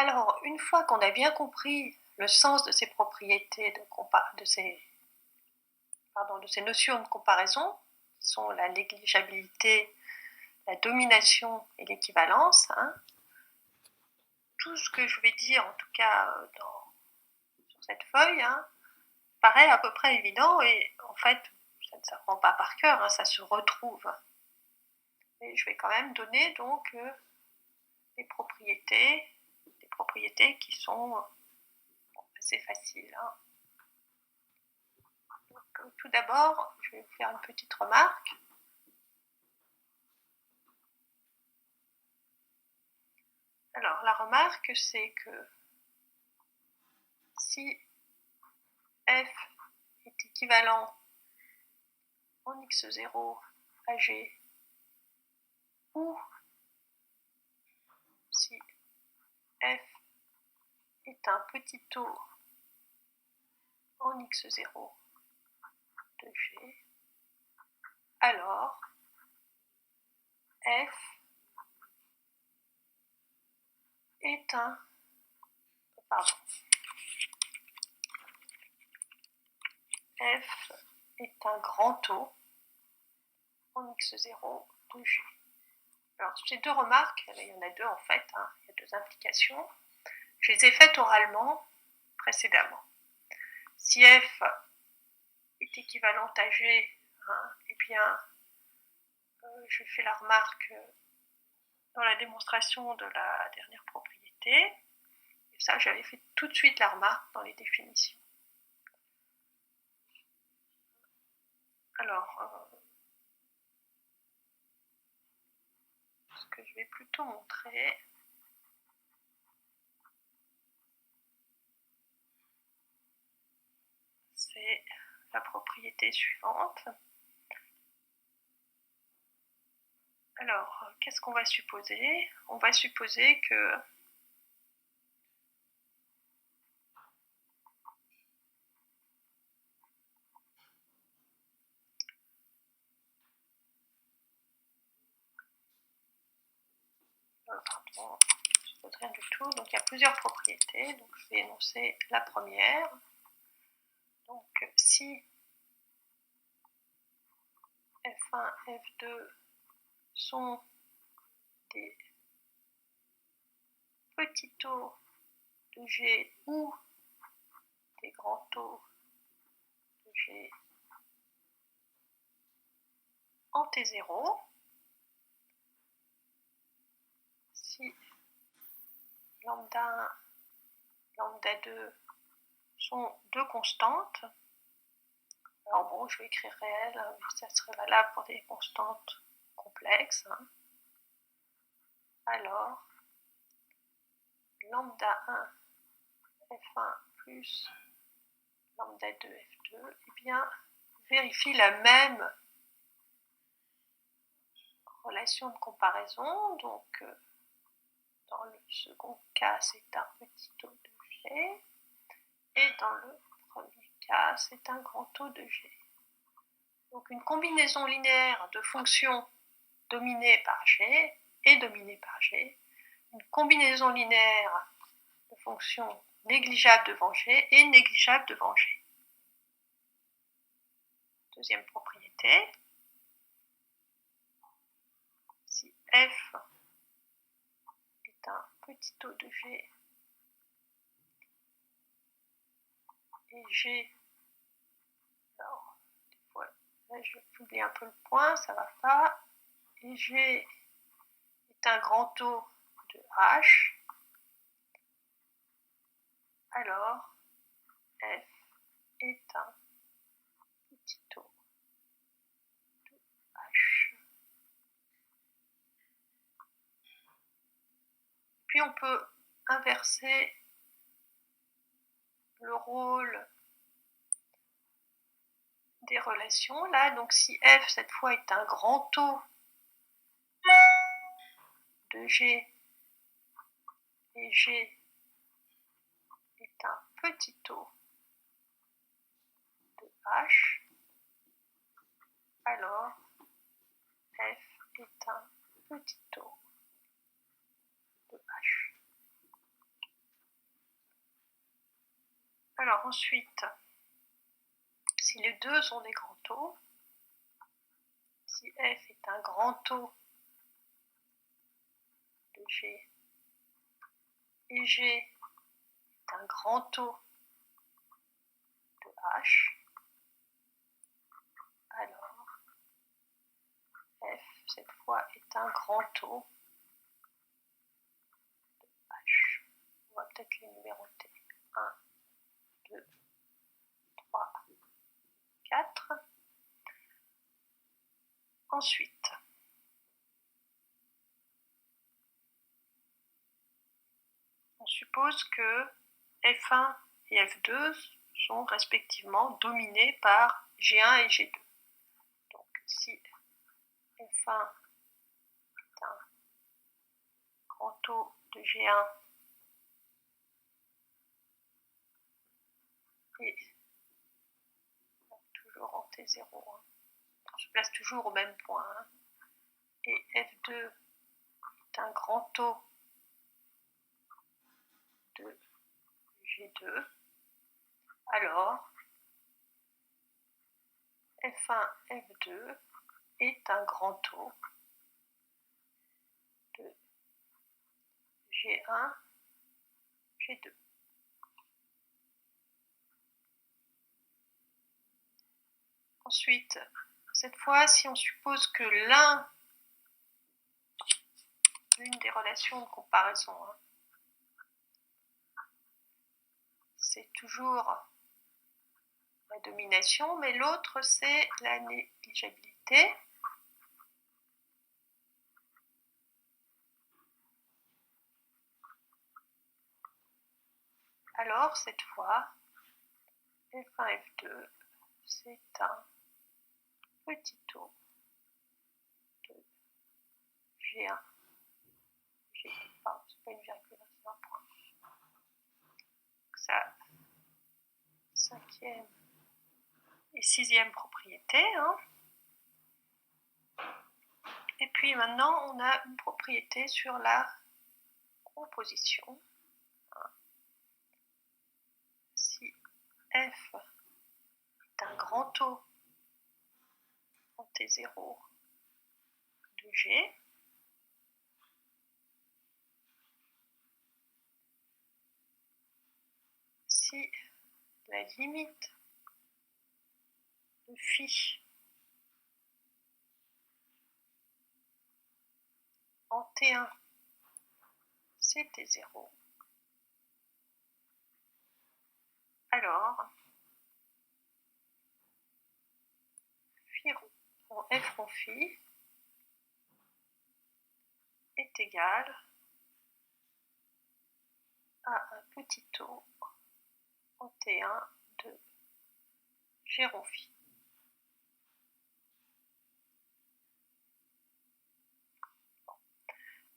Alors, une fois qu'on a bien compris le sens de ces propriétés de ces notions de comparaison, qui sont la négligeabilité, la domination et l'équivalence, tout ce que je vais dire, en tout cas sur cette feuille, paraît à peu près évident et en fait, ça ne s'apprend pas par cœur, ça se retrouve. Et je vais quand même donner donc des propriétés qui sont assez faciles. Donc, tout d'abord, je vais vous faire une petite remarque. Alors, la remarque, c'est que si f est équivalent en x0 à g, ou si f est un petit taux en x0 de g, alors f est un grand taux en x0 de g. Alors, ces deux remarques, il y en a deux en fait, il y a deux implications. Je les ai faites oralement précédemment. Si f est équivalente à g, eh bien, je fais la remarque dans la démonstration de la dernière propriété. Et ça, j'avais fait tout de suite la remarque dans les définitions. Alors, ce que je vais plutôt montrer, c'est la propriété suivante. Alors, qu'est-ce qu'on va supposer? On va supposer que pardon, je ne suppose rien du tout. Donc, il y a plusieurs propriétés. Donc, je vais énoncer la première. Donc, si f1, f2 sont des petits taux de G ou des grands taux de G en T0, si lambda 1, lambda 2 sont deux constantes, alors bon, je vais écrire réel, mais ça serait valable pour des constantes complexes, alors lambda 1 f1 plus lambda 2 f2, eh bien, vérifie la même relation de comparaison. Donc, dans le second cas, c'est un petit taux de G, et dans le premier cas, c'est un grand taux de G. Donc, une combinaison linéaire de fonctions dominées par G et dominées par G, une combinaison linéaire de fonctions négligeables devant G et négligeables devant G. Deuxième propriété, si f est un petit taux de G et G, alors des fois là j'oublie un peu le point, ça va pas, et G est un grand taux de H, alors f est un petit taux de H. Puis on peut inverser le rôle des relations là. Donc si f cette fois est un grand taux de G et G est un petit taux de H, alors f est un petit taux de H. Alors ensuite, si les deux sont des grands taux, si F est un grand taux de G et G est un grand taux de H, alors F, cette fois, est un grand taux de H. On va peut-être les numéroter. 1, 2, 3, 4. Ensuite, on suppose que F1 et F2 sont respectivement dominés par G1 et G2. Donc si F1 est un grand taux de G1 et toujours en T0, hein, on se place toujours au même point, hein, et F2 est un grand taux de G2, alors F1, F2 est un grand taux de G1, G2. Ensuite, cette fois, si on suppose que l'une des relations de comparaison, hein, c'est toujours la domination, mais l'autre c'est la négligeabilité. Alors cette fois, F1, F2, c'est un petit taux de G1, G2, pardon, c'est pas une virgule, c'est un point. Ça, cinquième et sixième propriété, hein. Et puis maintenant, on a une propriété sur la composition. Si F est un grand taux en T0 de G, si la limite de phi en T1 c'est T0, alors F rond phi est égal à un petit taux en T1 de G rond phi.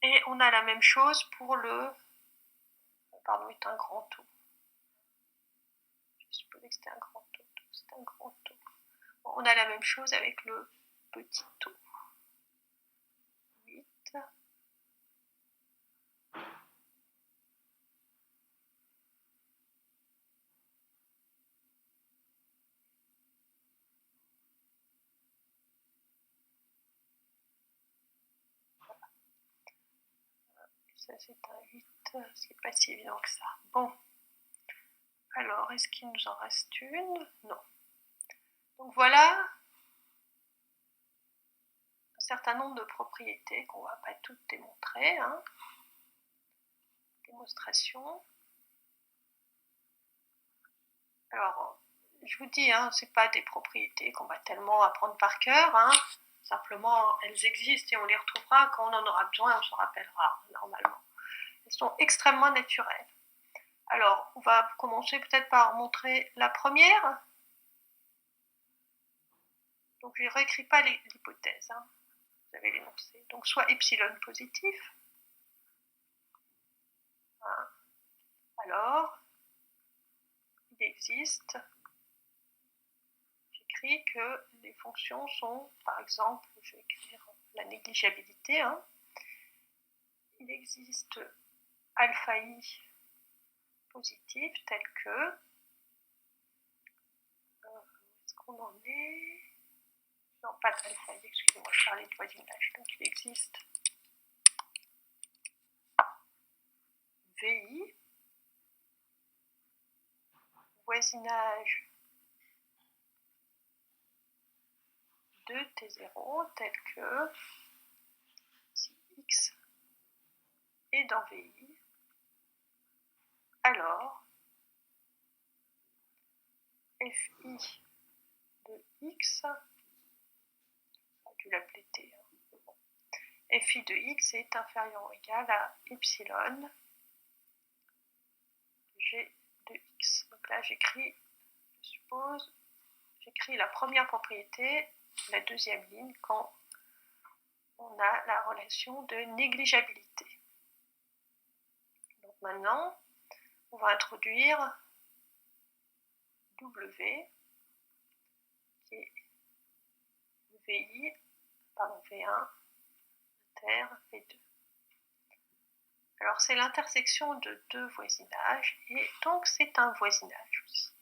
Et on a la même chose pour le, pardon, est un grand taux. Je supposais que c'était un grand taux, c'est un grand taux. Bon, on a la même chose avec le petit taux. 8. Ça c'est un 8, ce qui n'est pas si évident que ça. Bon, alors est-ce qu'il nous en reste une? Non. Donc voilà un certain nombre de propriétés qu'on ne va pas toutes démontrer, hein. Démonstration. Alors, je vous dis, hein, ce n'est pas des propriétés qu'on va tellement apprendre par cœur, hein. Simplement, elles existent et on les retrouvera quand on en aura besoin et on s'en rappellera, normalement. Elles sont extrêmement naturelles. Alors, on va commencer peut-être par montrer la première. Donc, je ne réécris pas l'hypothèse, hein. Vous avez l'énoncé. Donc, soit epsilon positif. Hein. Alors, il existe, j'écris que les fonctions sont, par exemple, je vais écrire la négligeabilité, hein. Il existe alpha i positif tel que on en est... Non, pas d'alpha i, excusez-moi, je parlais de voisinage. Donc il existe VI, voisinage de T0 tel que si X est dans VI, alors FI de X, on a dû l'appeler T, bon. FI de X est inférieur ou égal à epsilon G de X. Donc là j'écris, je suppose, j'écris la première propriété, la deuxième ligne, quand on a la relation de négligeabilité. Donc maintenant, on va introduire W, qui est VI, pardon, V1, inter, V2. Alors c'est l'intersection de deux voisinages, et donc c'est un voisinage aussi.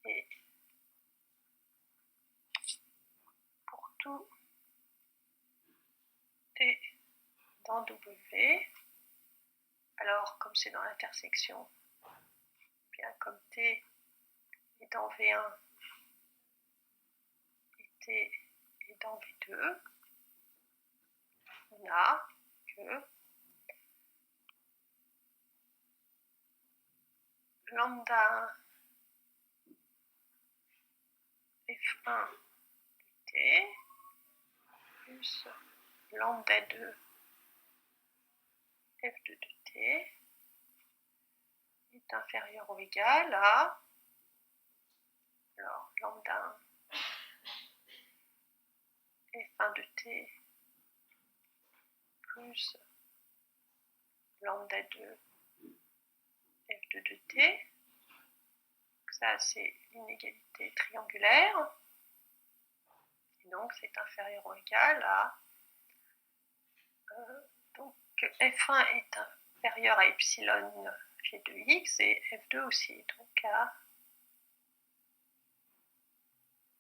Et pour tout T dans W, alors comme c'est dans l'intersection, bien comme T est dans V1 et T est dans V2, on a que lambda F1 de T plus lambda 2 F2 de T est inférieur ou égal à, alors lambda 1 F1 de T plus lambda 2 F2 de T. Ça, c'est l'inégalité triangulaire. Et donc, c'est inférieur ou égal à... donc, F1 est inférieur à epsilon G de X et F2 aussi. Donc, à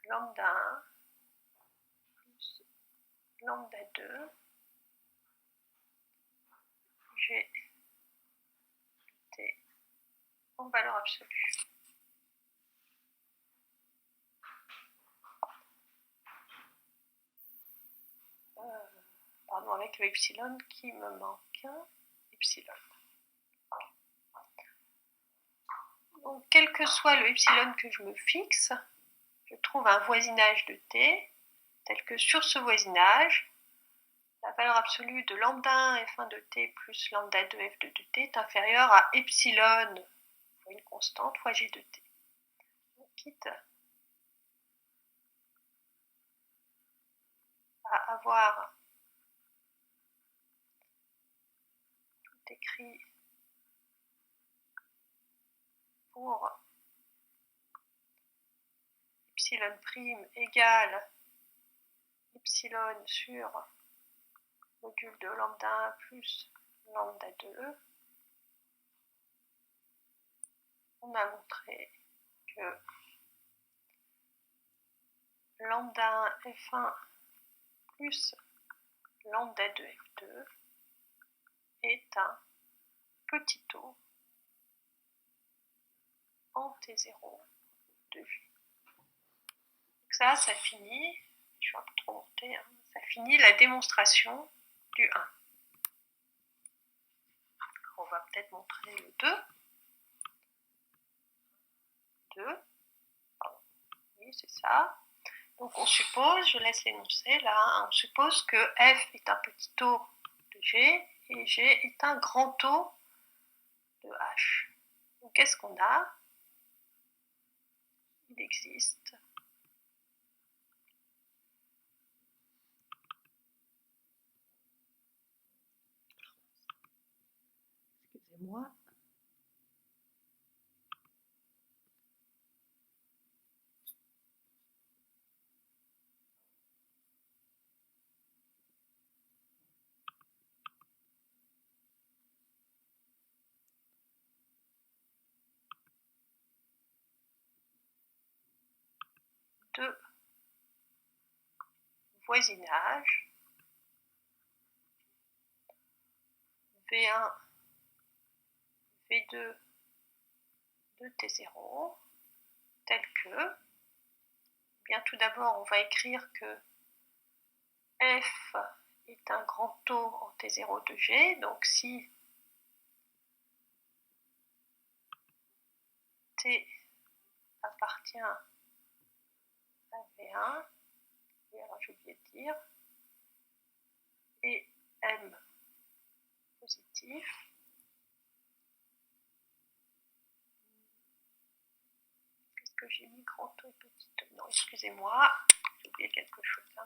lambda 1 plus lambda 2 G de T en valeur absolue. Pardon, avec le epsilon qui me manque, epsilon. Donc, quel que soit le epsilon que je me fixe, je trouve un voisinage de T, tel que sur ce voisinage, la valeur absolue de lambda 1 F1 de T plus lambda 2 F2 de T est inférieure à epsilon, une constante, fois G de T. Donc, quitte à avoir tout écrit pour epsilon prime égale epsilon sur module de lambda 1 plus lambda 2, on a montré que lambda 1 F1 plus lambda 2 F2 est un petit taux en T0 de J. Donc ça finit, je suis un peu trop montée, hein, ça finit la démonstration du 1. On va peut-être montrer le 2. 2. Pardon. Oui, c'est ça. Donc on suppose, je laisse l'énoncé là, hein, on suppose que F est un petit taux de G et G est un grand taux de H. Donc qu'est-ce qu'on a? Il existe excusez-moi. de voisinage V1, V2 de T0, tel que, bien tout d'abord on va écrire que F est un grand taux en T0 de G, donc si T appartient à V1, et alors j'ai oublié de dire, et M positif, qu'est-ce que j'ai mis, grand taux et petit taux? Non, excusez-moi, j'ai oublié quelque chose. Hein.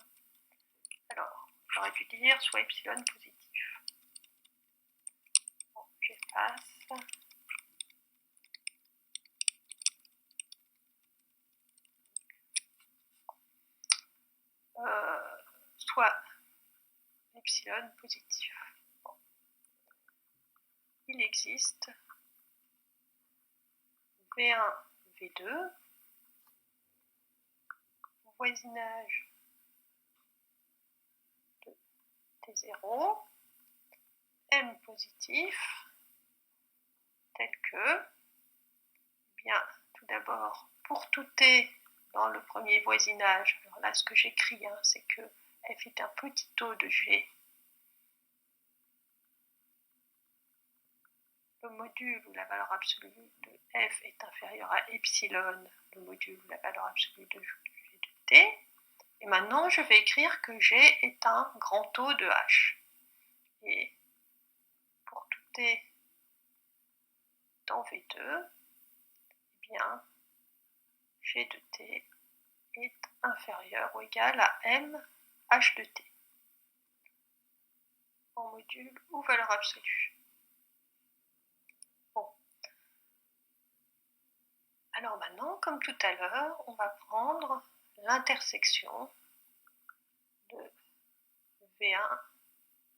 Alors, j'aurais dû dire soit epsilon positif. Bon, j'efface. Soit epsilon positif. Bon. Il existe V1, V2, voisinage de T0, M positif, tel que, eh bien, tout d'abord, pour tout T dans le premier voisinage, alors là ce que j'écris, hein, c'est que F est un petit taux de G. Le module où la valeur absolue de F est inférieure à epsilon, le module où la valeur absolue de G de T. Et maintenant, je vais écrire que G est un grand taux de H. Et pour tout T dans V2, eh bien, G de T est inférieur ou égal à M H de T, en module ou valeur absolue. Bon. Alors maintenant, comme tout à l'heure, on va prendre l'intersection de V1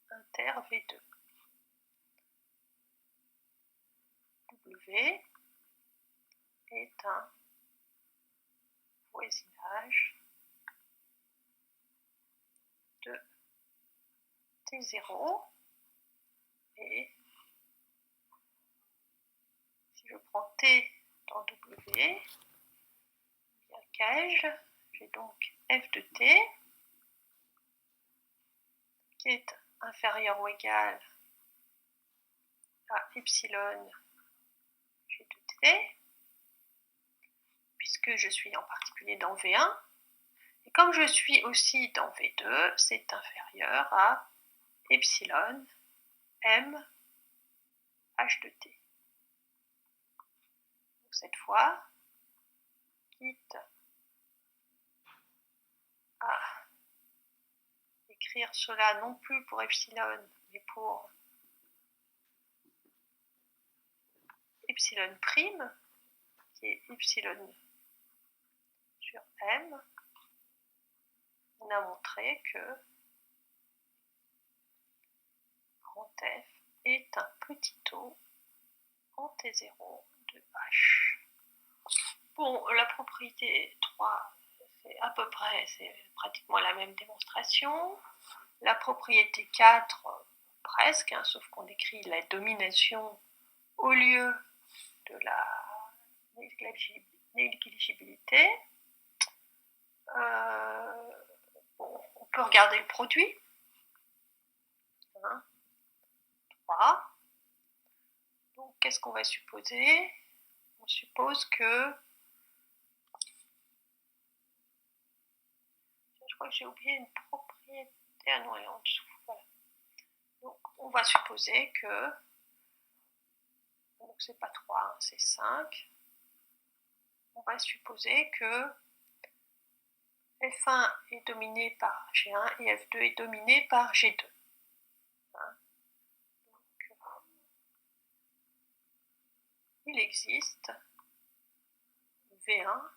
inter V2. W est un voisinage de T0 et si je prends T dans W, bien qu'ai-je, j'ai donc F de T qui est inférieur ou égal à epsilon G de T, puisque je suis en particulier dans V1, et comme je suis aussi dans V2, c'est inférieur à epsilon M H de T. Donc cette fois, quitte à écrire cela non plus pour epsilon, mais pour epsilon prime, qui est epsilon sur M, on a montré que grand F est un petit taux en T0 de H. Bon, la propriété 3, c'est à peu près, c'est pratiquement la même démonstration. La propriété 4, presque, hein, sauf qu'on écrit la domination au lieu de la négligibilité. Bon, on peut regarder le produit. 1, 3. Donc, qu'est-ce qu'on va supposer? On suppose que... Je crois que j'ai oublié une propriété. Ah non, elle est en dessous. Voilà. Donc, on va supposer que... Donc, c'est pas 3, hein, c'est 5. On va supposer que F1 est dominé par G1 et F2 est dominé par G2. Hein. Donc, il existe V1,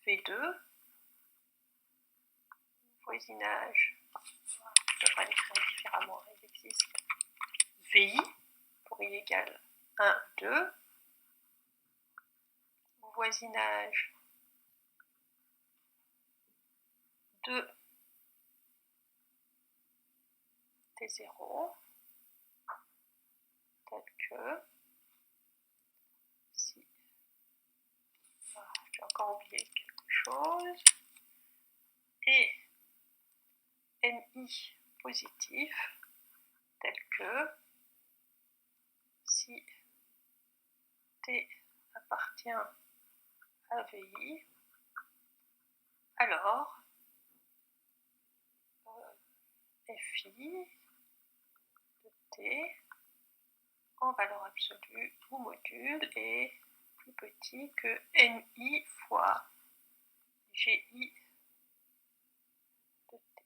V2, voisinage, je devrais l'écrire différemment, il existe VI pour I égale 1, 2, voisinage de T0 tel que si, j'ai encore oublié quelque chose, et mi positif tel que si T appartient à VI, alors FI de T en valeur absolue ou module est plus petit que NI fois GI de T,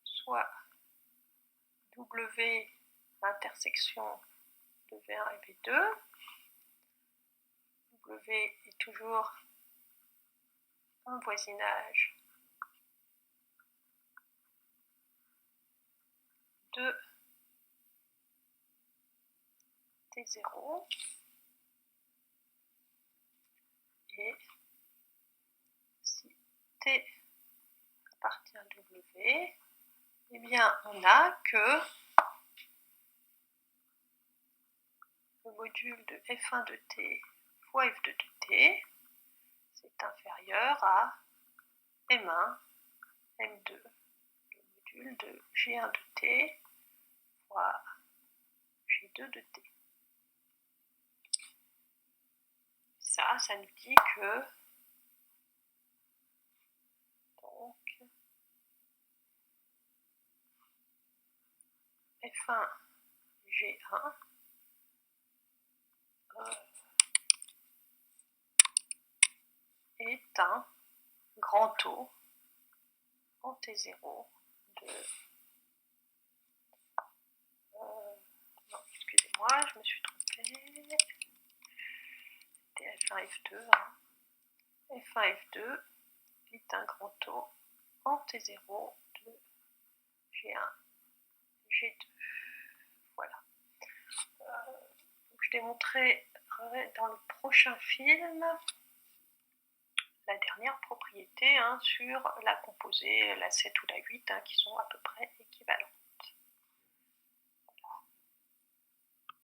soit W intersection de V1 et V2. W est toujours un voisinage de T0 et si T appartient à W, eh bien on a que le module de F1 de T fois F2 de T, c'est inférieur à M1, M2, le module de G1 de T fois G2 de T. Ça nous dit que donc F1 G1 est un grand taux en T0 de... non, excusez-moi, je me suis trompée. C'était F1, F2. F1, F2 est un grand taux en T0 de G1, G2. Voilà. Donc je démontrerai dans le prochain film la dernière propriété sur la composée, la 7 ou la 8, qui sont à peu près équivalents.